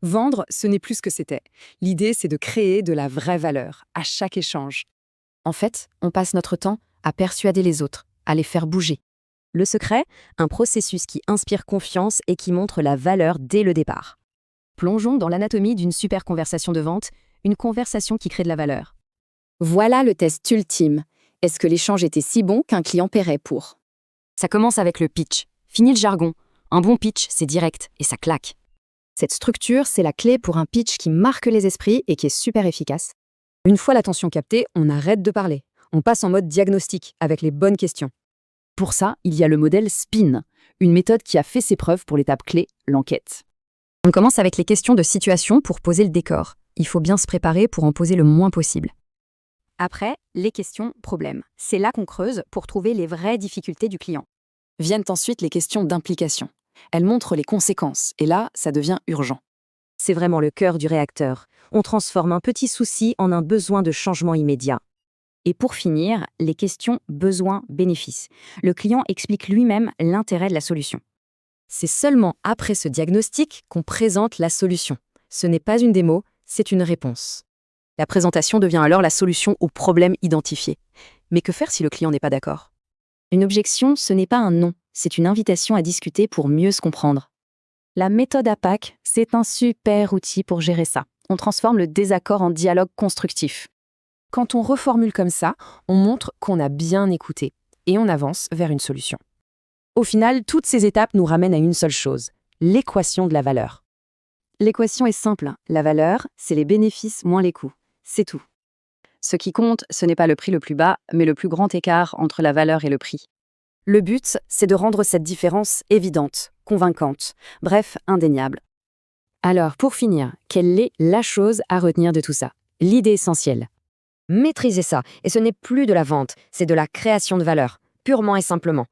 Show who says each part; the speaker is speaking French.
Speaker 1: Vendre, ce n'est plus ce que c'était. L'idée, c'est de créer de la vraie valeur à chaque échange.
Speaker 2: En fait, on passe notre temps à persuader les autres, à les faire bouger.
Speaker 3: Le secret, un processus qui inspire confiance et qui montre la valeur dès le départ. Plongeons dans l'anatomie d'une super conversation de vente, une conversation qui crée de la valeur.
Speaker 2: Voilà le test ultime. Est-ce que l'échange était si bon qu'un client paierait pour?
Speaker 3: Ça commence avec le pitch. Fini le jargon. Un bon pitch, c'est direct et ça claque.
Speaker 2: Cette structure, c'est la clé pour un pitch qui marque les esprits et qui est super efficace.
Speaker 1: Une fois l'attention captée, on arrête de parler. On passe en mode diagnostic avec les bonnes questions.
Speaker 4: Pour ça, il y a le modèle SPIN, une méthode qui a fait ses preuves pour l'étape clé, l'enquête.
Speaker 3: On commence avec les questions de situation pour poser le décor. Il faut bien se préparer pour en poser le moins possible. Après, les questions problèmes. C'est là qu'on creuse pour trouver les vraies difficultés du client.
Speaker 2: Viennent ensuite les questions d'implication. Elles montrent les conséquences, et là, ça devient urgent.
Speaker 3: C'est vraiment le cœur du réacteur. On transforme un petit souci en un besoin de changement immédiat. Et pour finir, les questions besoin-bénéfice. Le client explique lui-même l'intérêt de la solution. C'est seulement après ce diagnostic qu'on présente la solution. Ce n'est pas une démo, c'est une réponse. La présentation devient alors la solution au problème identifié. Mais que faire si le client n'est pas d'accord? Une objection, ce n'est pas un non, c'est une invitation à discuter pour mieux se comprendre. La méthode APAC, c'est un super outil pour gérer ça. On transforme le désaccord en dialogue constructif.
Speaker 1: Quand on reformule comme ça, on montre qu'on a bien écouté et on avance vers une solution. Au final, toutes ces étapes nous ramènent à une seule chose, l'équation de la valeur.
Speaker 3: L'équation est simple. La valeur, c'est les bénéfices moins les coûts. C'est tout. Ce qui compte, ce n'est pas le prix le plus bas, mais le plus grand écart entre la valeur et le prix. Le but, c'est de rendre cette différence évidente, convaincante, bref, indéniable. Alors, pour finir, quelle est la chose à retenir de tout ça? L'idée essentielle. Maîtrisez ça, et ce n'est plus de la vente, c'est de la création de valeur, purement et simplement.